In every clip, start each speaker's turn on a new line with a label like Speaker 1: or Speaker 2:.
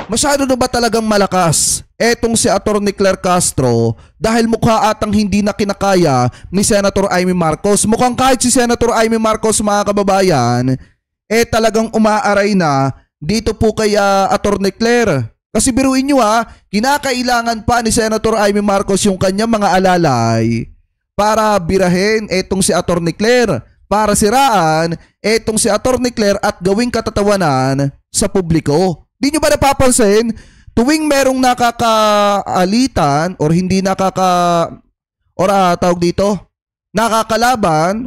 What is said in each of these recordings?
Speaker 1: Masyado na ba talagang malakas etong si Atty. Claire Castro dahil mukha atang hindi na kinakaya ni Senator Amy Marcos? Mukhang kahit si Senator Amy Marcos, mga kababayan, talagang umaaray na dito po kay Atty. Claire. Kasi biruin nyo kinakailangan pa ni Senator Amy Marcos yung kanyang mga alalay para birahin etong si Atty. Claire, para siraan etong si Atty. Claire at gawing katatawanan sa publiko. Di nyo ba napapansin, tuwing merong nakakaalitan or hindi tawag dito,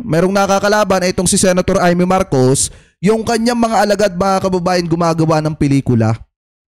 Speaker 1: merong nakakalaban itong si Senator Amy Marcos, yung kanyang mga alagad, mga kababayan, gumagawa ng pelikula.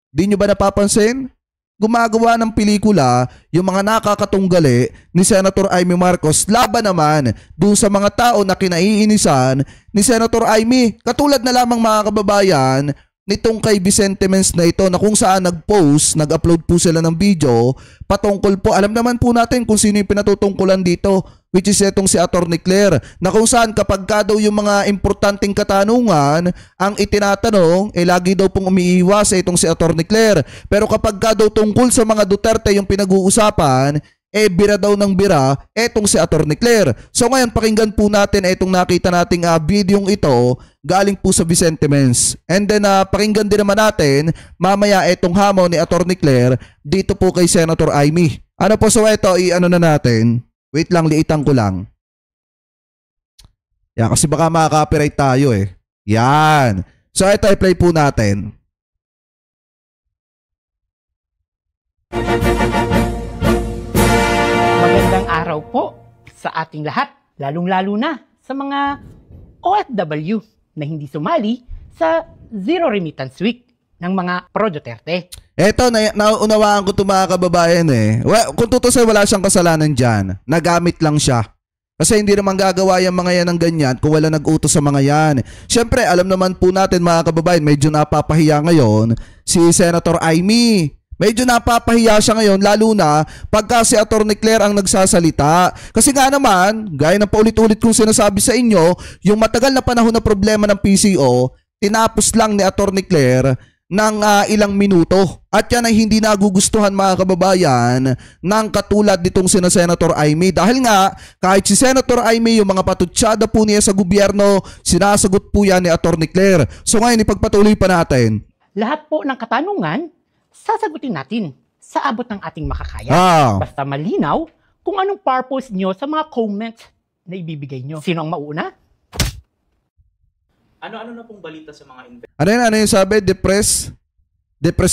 Speaker 1: Di nyo ba napapansin? Gumagawa ng pelikula yung mga nakakatunggali ni Senator Amy Marcos laban naman doon sa mga tao na kinaiinisan ni Senator Amy. Katulad na lamang, mga kababayan, nitong kay Vicente Mens na ito, na kung saan nag-upload po sila ng video patungkol po, alam naman po natin kung sino yung pinatutungkulan dito, which is itong si Atty. Claire, na kung saan kapag ka daw yung mga importanteng katanungan ang itinatanong, lagi daw pong umiiwas itong si Atty. Claire. Pero kapag ka daw tungkol sa mga Duterte yung pinag-uusapan, bira daw ng bira etong si Atty. Claire. So ngayon, pakinggan po natin itong nakita nating videong ito galing po sa Vicente Mens. And then pakinggan din naman natin mamaya itong hamon ni Atty. Claire dito po kay Senator Amy. Ano po, so ito, i-ano na natin. Wait lang, liitan ko lang. Yan, kasi baka makaka-copyright tayo Yan. So ito, i-play po natin.
Speaker 2: Magandang araw po sa ating lahat, lalong-lalo na sa mga OFW na hindi sumali sa Zero Remittance Week ng mga pro-Duterte.
Speaker 1: Eto, naunawaan ko ito, mga kababayan Well, kung tutusin, wala siyang kasalanan dyan. Nagamit lang siya. Kasi hindi naman gagawa yung mga yan ng ganyan kung wala nag-utos sa mga yan. Siyempre, alam naman po natin, mga kababayan, medyo napapahiya ngayon si Senator Amy. Medyo napapahiya siya ngayon, lalo na pagka si Atty. Claire ang nagsasalita. Kasi nga naman, gaya ng paulit-ulit kong sinasabi sa inyo, yung matagal na panahon na problema ng PCO, tinapos lang ni Atty. Claire ng ilang minuto. At yan ay hindi nagugustuhan, mga kababayan, ng katulad nitong sina Senator Amy. Dahil nga, kahit si Senator Amy, yung mga patutsada po niya sa gobyerno, sinasagot po yan ni Atty. Claire. So ngayon, ipagpatuloy pa natin.
Speaker 2: Lahat po ng katanungan, sasagutin natin sa abot ng ating makakaya. Basta malinaw kung anong purpose nyo sa mga comments na ibibigay nyo. Sino ang mauna?
Speaker 3: Ano-ano na pong balita sa mga investments?
Speaker 1: Ano yung sabi? Depress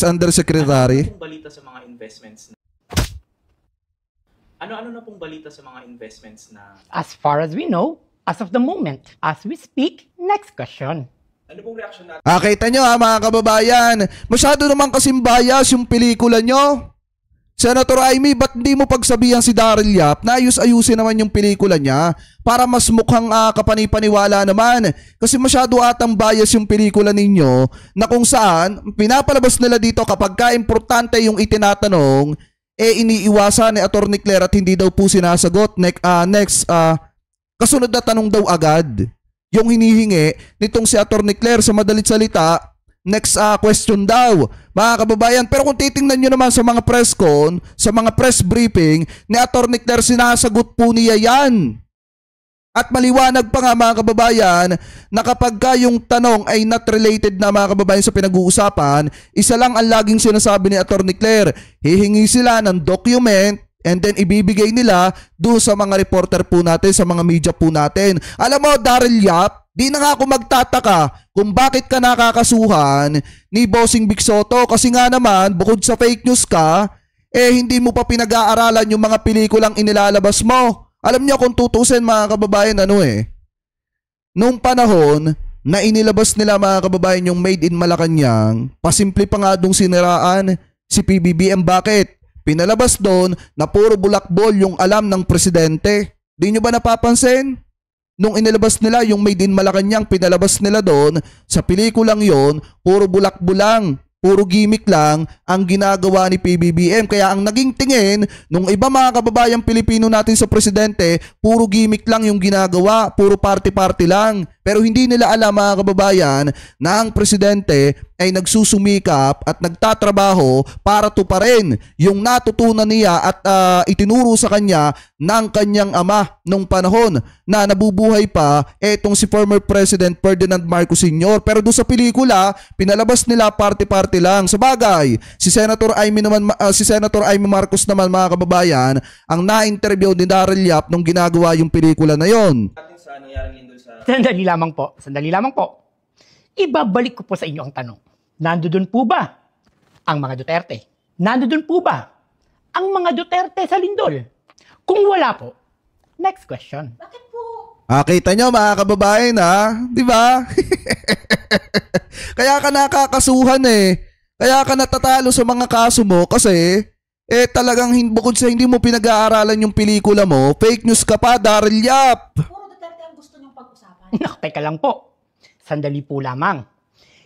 Speaker 1: Undersecretary?
Speaker 3: Ano-ano na pong balita sa mga investments na? Ano-ano na pong balita sa mga investments na?
Speaker 2: As far as we know, as of the moment, as we speak, next question.
Speaker 3: Ano pong reaction natin?
Speaker 1: Kita nyo mga kababayan, masyado naman kasing bias yung pelikula nyo. Senator Amy, ba't hindi mo pagsabihan si Daryl Yap na ayusin naman yung pelikula niya para mas mukhang kapanipaniwala naman? Kasi masyado atang bias yung pelikula ninyo na kung saan pinapalabas nila dito kapag ka-importante yung itinatanong, iniiwasan ni Atty. Claire at hindi daw po sinasagot. Next, kasunod na tanong daw agad yung hinihingi nitong si Atty. Claire. Sa madalit salita, next question daw, mga kababayan. Pero kung titingnan nyo naman sa mga press con, sa mga press briefing ni Atty. Claire, sinasagot po niya yan. At maliwanag pa nga, mga kababayan, na kapag yung tanong ay not related na, mga kababayan, sa pinag-uusapan, isa lang ang laging sinasabi ni Atty. Claire. Hihingi sila ng document and then ibibigay nila doon sa mga reporter po natin, sa mga media po natin. Alam mo, Daryl Yap, di na nga ako magtataka kung bakit ka nakakasuhan ni Bossing Vic Sotto. Kasi nga naman, bukod sa fake news ka, hindi mo pa pinag-aaralan yung mga pelikulang inilalabas mo. Alam niyo kung tutusin, mga kababayan, nung panahon na inilabas nila, mga kababayan, yung Made in Malacanang, pasimple pa nga dong siniraan si PBBM. Bakit? Pinalabas doon na puro bulakbol yung alam ng presidente. Di nyo ba napapansin? Nung inilabas nila yung Made in Malacanang, pinalabas nila doon sa pelikulang yon, puro bulakbol lang, puro gimmick lang ang ginagawa ni PBBM. Kaya ang naging tingin nung iba, mga kababayang Pilipino natin sa presidente, puro gimmick lang yung ginagawa, puro party-party lang. Pero hindi nila alam, mga kababayan, na ang presidente ay nagsusumikap at nagtatrabaho para tuparin yung natutunan niya at itinuro sa kanya ng kanyang ama nung panahon na nabubuhay pa etong si former President Ferdinand Marcos Sr. Pero doon sa pelikula, pinalabas nila party-party lang. Sa bagay, si Senator Amy Marcos naman, mga kababayan, ang na-interview ni Daryl Yap nung ginagawa yung pelikula na yon.
Speaker 3: Sa nangyaring yun doon sa
Speaker 2: Sandali lamang po. Ibabalik ko po sa inyo ang tanong. Nandoon po ba ang mga Duterte? Nandoon po ba ang mga Duterte sa lindol? Kung wala po, next question.
Speaker 4: Bakit po?
Speaker 1: Kita nyo, mga kababayan, ha? Di ba? Kaya ka nakakasuhan eh. Kaya ka natatalo sa mga kaso mo kasi talagang bukod sa hindi mo pinag-aaralan yung pelikula mo, fake news ka pa, Daryl Yap.
Speaker 4: Puro Duterte ang gusto niyong pag-usapan.
Speaker 2: Teka lang po. Sandali po lamang.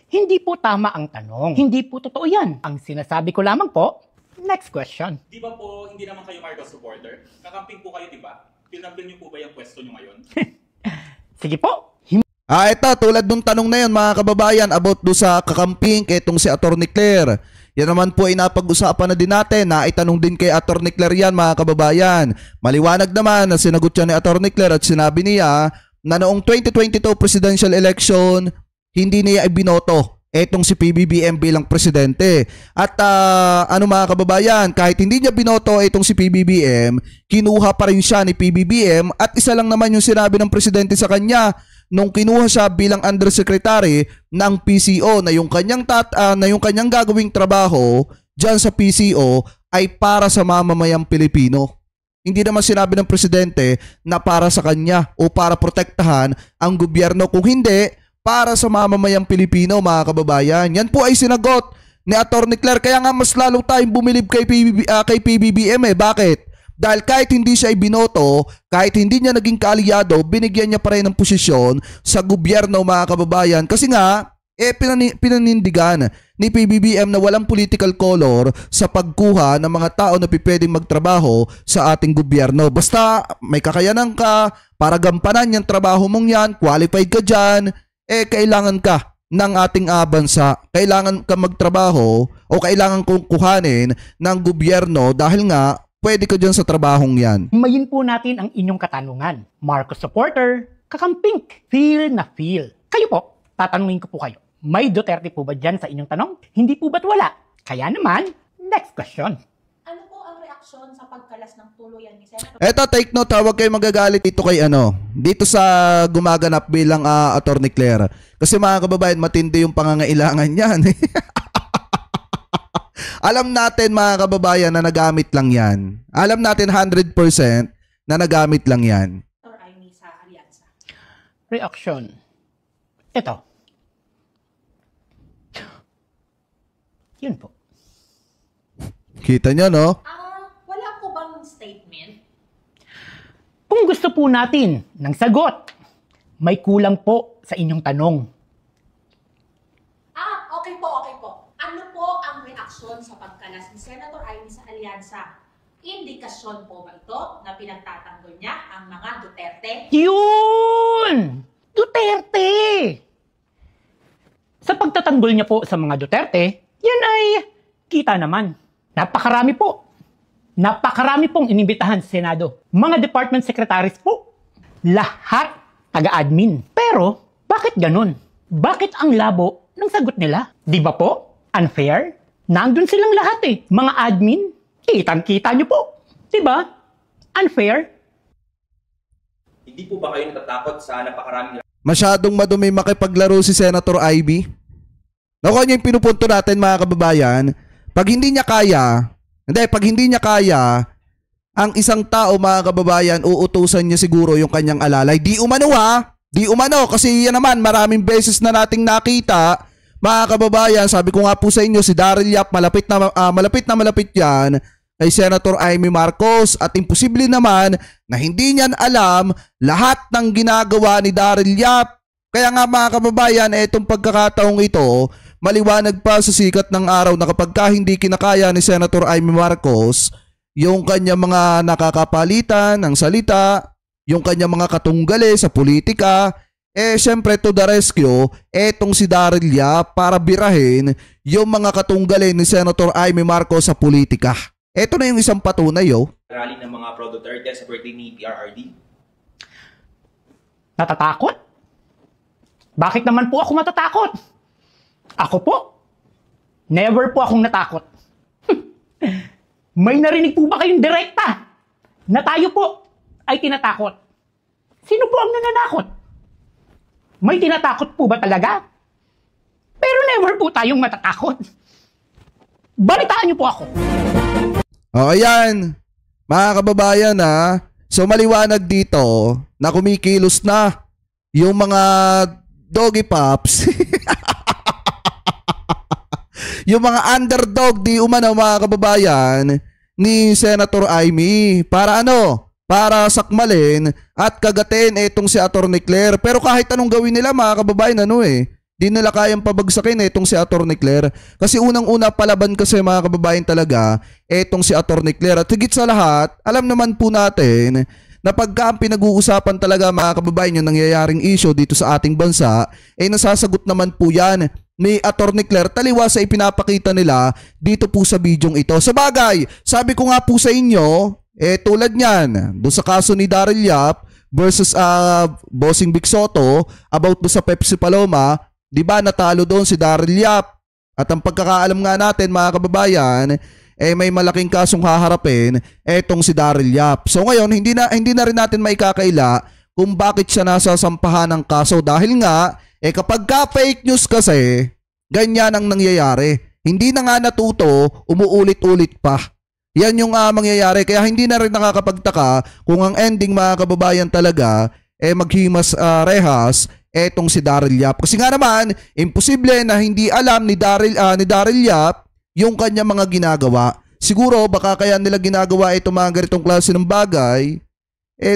Speaker 2: Hindi po tama ang tanong. Hindi po totoo yan. Ang sinasabi ko lamang po, next question.
Speaker 5: Di ba po, hindi naman kayo Marcos supporter? Kakamping po kayo, di ba? Pinambil niyo po ba yung pwesto niyo ngayon?
Speaker 2: Sige po.
Speaker 1: Ito, tulad nung tanong na yun, mga kababayan, about do sa kakamping ketong si Atty. Claire. Yan naman po ay napag-usapan na din natin, na itanong din kay Atty. Claire yan, mga kababayan. Maliwanag naman na sinagot siya ni Atty. Claire at sinabi niya na noong 2022 presidential election, hindi niya ibinoto etong si PBBM bilang presidente. At mga kababayan, kahit hindi niya binoto etong si PBBM, kinuha pa rin siya ni PBBM at isa lang naman yung sinabi ng presidente sa kanya nung kinuha siya bilang undersecretary ng PCO na yung kanyang gagawing trabaho diyan sa PCO ay para sa mamamayang Pilipino. Hindi naman sinabi ng presidente na para sa kanya o para protektahan ang gobyerno, kung hindi para sa mamamayang Pilipino, mga kababayan. Yan po ay sinagot ni Atty. Claire. Kaya nga mas lalo tayong bumilib kay PBBM eh. Bakit? Dahil kahit hindi siya ibinoto, kahit hindi niya naging kaalyado, binigyan niya pa rin ng posisyon sa gobyerno, mga kababayan. Kasi nga, pinanindigan ni PBBM na walang political color sa pagkuha ng mga tao na pwedeng magtrabaho sa ating gobyerno. Basta may kakayanan ka para gampanan yung trabaho mong yan, qualified ka dyan, kailangan ka ng ating bansa. Kailangan ka magtrabaho o kailangan kong kuhanin ng gobyerno dahil nga pwede ka dyan sa trabahong yan.
Speaker 2: Himayin po natin ang inyong katanungan. Marcos supporter, kakamping, feel na feel. Kayo po, tatanungin ko po kayo. May Duterte po ba dyan sa inyong tanong? Hindi po ba't wala? Kaya naman, next question.
Speaker 4: Ano po ang reaksyon sa pagkalas ng tuluyan ni Senator?
Speaker 1: Eto, take note, huwag kayo magagalit dito kay dito sa gumaganap bilang Atty. Claire. Kasi mga kababayan, matindi yung pangangailangan yan. Alam natin, mga kababayan, na nagamit lang yan. Alam natin 100% na nagamit lang yan.
Speaker 4: Senator Amy sa Alianza.
Speaker 2: Reaction. Ito. Yun po.
Speaker 1: Kita nyo, no?
Speaker 4: Wala po bang statement?
Speaker 2: Kung gusto po natin ng sagot, may kulang po sa inyong tanong.
Speaker 4: Okay po. Ano po ang reaksyon sa pagkalas ni Senator Amy sa Alianza? Indikasyon po ba ito na pinagtatanggol niya ang mga Duterte?
Speaker 2: Yun! Duterte! Sa pagtatanggol niya po sa mga Duterte, yan ay kita naman. Napakarami po. Napakarami pong inimbitahan sa Senado. Mga department secretaries po. Lahat taga-admin. Pero, bakit ganun? Bakit ang labo ng sagot nila? Di ba po? Unfair? Nandun silang lahat eh. Mga admin. Kitang-kita nyo po. Di ba? Unfair?
Speaker 3: Hindi po ba kayo natatakot sa napakaraming
Speaker 1: Masyadong madumi makipaglaro si Senator Ivy. Nakuha niyo yung pinupunto natin, mga kababayan. Pag hindi niya kaya, ang isang tao, mga kababayan, uutusan niya siguro yung kanyang alalay. Di umano, kasi yan naman, maraming beses na nating nakita, mga kababayan. Sabi ko nga po sa inyo, si Daryl Yap, malapit na yan kay Senator Amy Marcos, at imposible naman na hindi niyan alam lahat ng ginagawa ni Daryl Yap. Kaya nga, mga kababayan, itong pagkakataong ito, maliwanag pa sa sikat ng araw na kapag hindi kinakaya ni Senator Amy Marcos yung kanya mga nakakapalitan ng salita, yung kanya mga katunggali sa politika, syempre to the rescue, etong si Daryl Yap para birahin yung mga katunggalin ni Senator Amy Marcos sa politika. Ito na yung isang patunay,
Speaker 3: rally ng mga Pro Duterte sa birthday ni PRRD?
Speaker 2: Natatakot? Bakit naman po ako matatakot? Ako po, never po akong natakot. May narinig po ba kayong direkta na tayo po ay tinatakot? Sino po ang nananakot? May tinatakot po ba talaga? Pero never po tayong matatakot. Balitaan niyo po ako.
Speaker 1: O ayan, mga kababayan so maliwanag dito na kumikilos na yung mga doggy pups. Yung mga underdog di umano mga kababayan ni Senator Amy para para sakmalin at kagatin itong si Atty. Claire. Pero kahit anong gawin nila mga kababayan di nila kayang pabagsakin itong si Atty. Claire. Kasi unang-una palaban kasi mga kababayan talaga itong si Atty. Claire. At higit sa lahat, alam naman po natin na pagka ang pinag-uusapan talaga mga kababayan yung nangyayaring issue dito sa ating bansa, nasasagot naman po yan ni Atty. Claire taliwa sa ipinapakita nila dito po sa bidyong ito. Sa bagay, sabi ko nga po sa inyo, tulad niyan, doon sa kaso ni Daryl Yap versus Bossing Vic Soto about do sa Pepsi Paloma, di ba natalo doon si Daryl Yap. At ang pagkakaalam nga natin mga kababayan, may malaking kasong haharapin etong si Daryl Yap. So ngayon, hindi na rin natin maikakaila kung bakit siya nasasampahan ng kaso dahil nga kapag ka fake news kasi, ganyan ang nangyayari. Hindi na nga natuto, umuulit-ulit pa. Yan yung mangyayari. Kaya hindi na rin nakakapagtaka kung ang ending mga kababayan talaga maghimas rehas etong si Daryl Yap. Kasi nga naman, imposible na hindi alam ni Daryl Yap yung kanya mga ginagawa. Siguro baka kaya nila ginagawa itong mga ganitong klase ng bagay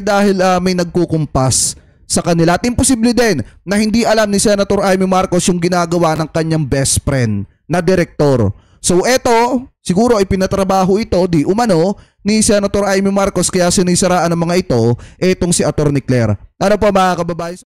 Speaker 1: dahil may nagkukumpas sa kanila. At imposible din na hindi alam ni Senator Amy Marcos yung ginagawa ng kanyang best friend na direktor. So eto, siguro ipinatrabaho ito di umano ni Senator Amy Marcos kaya sinisiraan ng mga ito etong si Atty. Claire. Ano po mga kababayan?